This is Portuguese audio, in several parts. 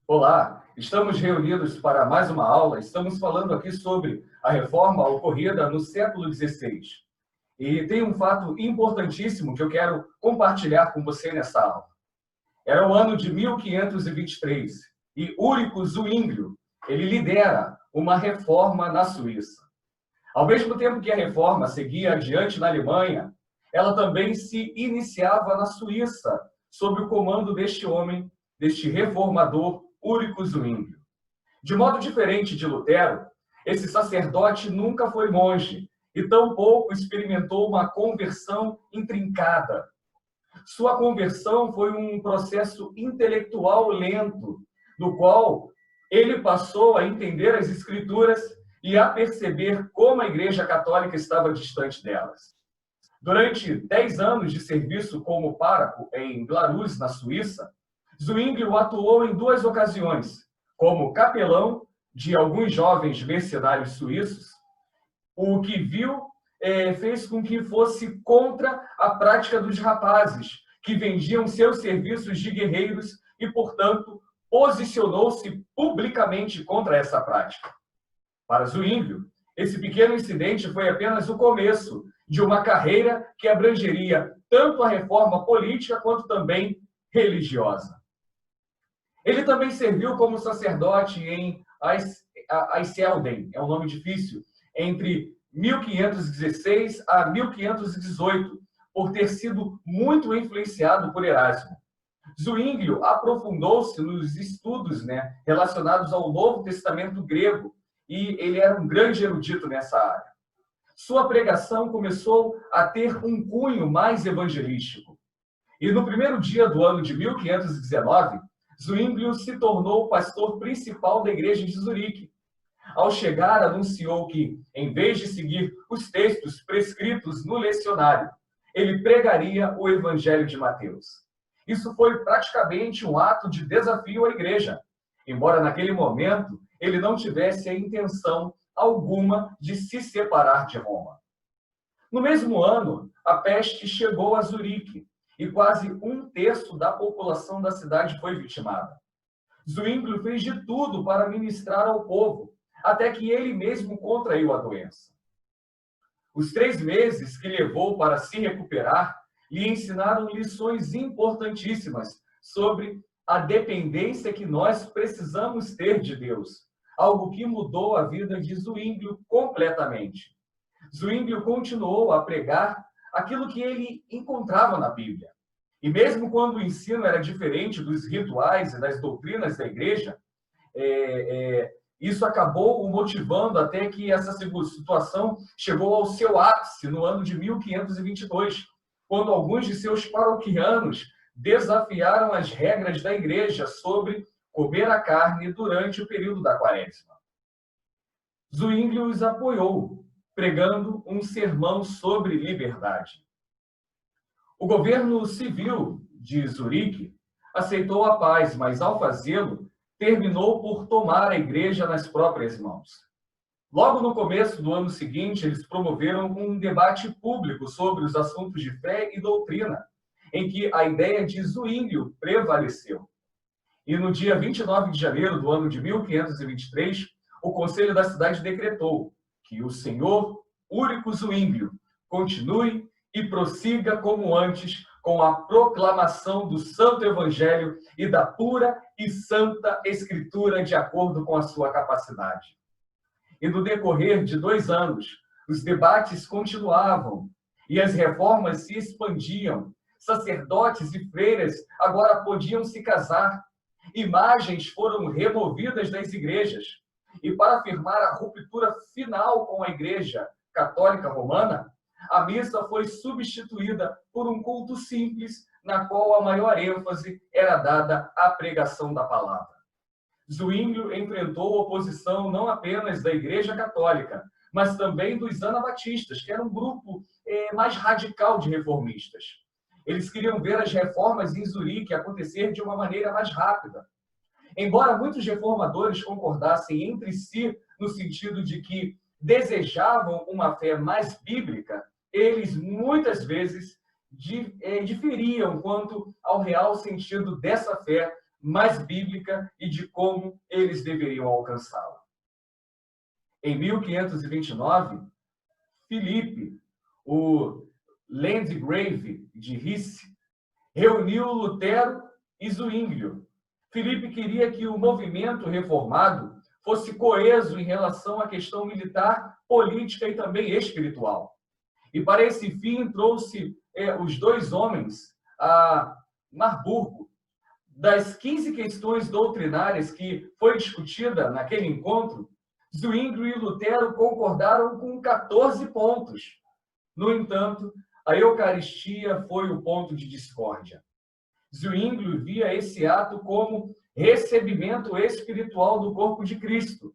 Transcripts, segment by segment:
Olá, estamos reunidos para mais uma aula. Estamos falando aqui sobre a reforma ocorrida no século XVI. E tem um fato importantíssimo que eu quero compartilhar com você nessa aula. Era o ano de 1523 e Úrico Zwinglio, ele lidera uma reforma na Suíça. Ao mesmo tempo que a reforma seguia adiante na Alemanha, ela também se iniciava na Suíça, sob o comando deste homem, deste reformador, Úrico Zwinglio. De modo diferente de Lutero, esse sacerdote nunca foi monge e tampouco experimentou uma conversão intrincada. Sua conversão foi um processo intelectual lento, no qual ele passou a entender as Escrituras e a perceber como a Igreja Católica estava distante delas. Durante 10 anos de serviço como pároco em Glarus, na Suíça, Zwinglio atuou em 2 ocasiões, como capelão de alguns jovens mercenários suíços, o que fez com que fosse contra a prática dos rapazes, que vendiam seus serviços de guerreiros e, portanto, posicionou-se publicamente contra essa prática. Para Zwinglio, esse pequeno incidente foi apenas o começo de uma carreira que abrangeria tanto a reforma política quanto também religiosa. Ele também serviu como sacerdote em Eiselden, é um nome difícil, entre 1516 a 1518, por ter sido muito influenciado por Erasmo. Zwinglio aprofundou-se nos estudos relacionados ao Novo Testamento grego, e ele era um grande erudito nessa área. Sua pregação começou a ter um cunho mais evangelístico. E no primeiro dia do ano de 1519, Zwinglio se tornou o pastor principal da igreja de Zurique. Ao chegar, anunciou que, em vez de seguir os textos prescritos no lecionário, ele pregaria o Evangelho de Mateus. Isso foi praticamente um ato de desafio à igreja, embora naquele momento ele não tivesse a intenção alguma de se separar de Roma. No mesmo ano, a peste chegou a Zurique e quase 1/3 da população da cidade foi vitimada. Zwinglio fez de tudo para ministrar ao povo, até que ele mesmo contraiu a doença. Os 3 meses que levou para se recuperar lhe ensinaram lições importantíssimas sobre a dependência que nós precisamos ter de Deus, algo que mudou a vida de Zwinglio completamente. Zwinglio continuou a pregar aquilo que ele encontrava na Bíblia. E mesmo quando o ensino era diferente dos rituais e das doutrinas da igreja, isso acabou o motivando até que essa situação chegou ao seu ápice no ano de 1522, quando alguns de seus paroquianos desafiaram as regras da igreja sobre comer a carne durante o período da quaresma. Zwinglio os apoiou, pregando um sermão sobre liberdade. O governo civil de Zurique aceitou a paz, mas ao fazê-lo, terminou por tomar a igreja nas próprias mãos. Logo no começo do ano seguinte, eles promoveram um debate público sobre os assuntos de fé e doutrina, em que a ideia de Zwinglio prevaleceu. E no dia 29 de janeiro do ano de 1523, o Conselho da cidade decretou que o senhor Úrico Zwinglio continue e prossiga como antes com a proclamação do Santo Evangelho e da pura e santa Escritura de acordo com a sua capacidade. E no decorrer de 2 anos, os debates continuavam e as reformas se expandiam. Sacerdotes e freiras agora podiam se casar. Imagens foram removidas das igrejas. E para afirmar a ruptura final com a Igreja Católica Romana, a missa foi substituída por um culto simples, na qual a maior ênfase era dada à pregação da palavra. Zwinglio enfrentou oposição não apenas da Igreja Católica, mas também dos anabatistas, que era um grupo mais radical de reformistas. Eles queriam ver as reformas em Zurique acontecer de uma maneira mais rápida. Embora muitos reformadores concordassem entre si no sentido de que desejavam uma fé mais bíblica, eles muitas vezes diferiam quanto ao real sentido dessa fé mais bíblica e de como eles deveriam alcançá-la. Em 1529, Filipe, o Landgrave de Hesse, reuniu Lutero e Zwinglio. Filipe queria que o movimento reformado fosse coeso em relação à questão militar, política e também espiritual. E para esse fim trouxe os dois homens a Marburgo. Das 15 questões doutrinárias que foi discutida naquele encontro, Zwinglio e Lutero concordaram com 14 pontos. No entanto, a Eucaristia foi o ponto de discórdia. Zwinglio via esse ato como recebimento espiritual do corpo de Cristo,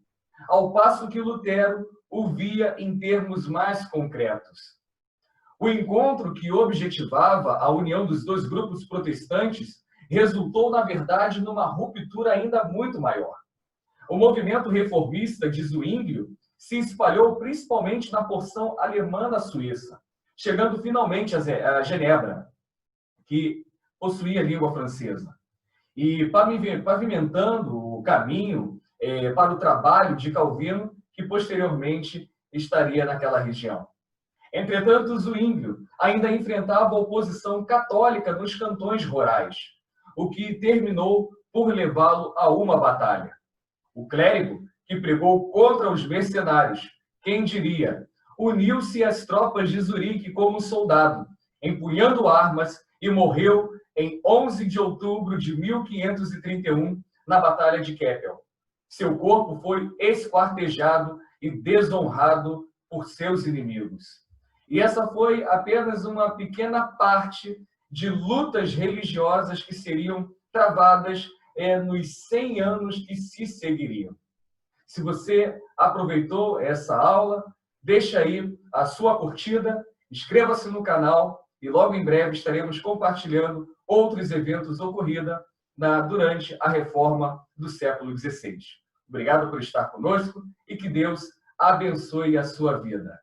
ao passo que Lutero o via em termos mais concretos. O encontro que objetivava a união dos dois grupos protestantes resultou, na verdade, numa ruptura ainda muito maior. O movimento reformista de Zwinglio se espalhou principalmente na porção alemã da Suíça, chegando finalmente a Genebra, que possuía a língua francesa, e pavimentando o caminho para o trabalho de Calvino, que posteriormente estaria naquela região. Entretanto, Zwinglio ainda enfrentava oposição católica nos cantões rurais, o que terminou por levá-lo a uma batalha. O clérigo, que pregou contra os mercenários, quem diria, uniu-se às tropas de Zurique como soldado, empunhando armas, e morreu em 11 de outubro de 1531, na Batalha de Keppel. Seu corpo foi esquartejado e desonrado por seus inimigos. E essa foi apenas uma pequena parte de lutas religiosas que seriam travadas nos 100 anos que se seguiriam. Se você aproveitou essa aula, deixa aí a sua curtida, inscreva-se no canal e logo em breve estaremos compartilhando outros eventos ocorridos durante a reforma do século XVI. Obrigado por estar conosco e que Deus abençoe a sua vida.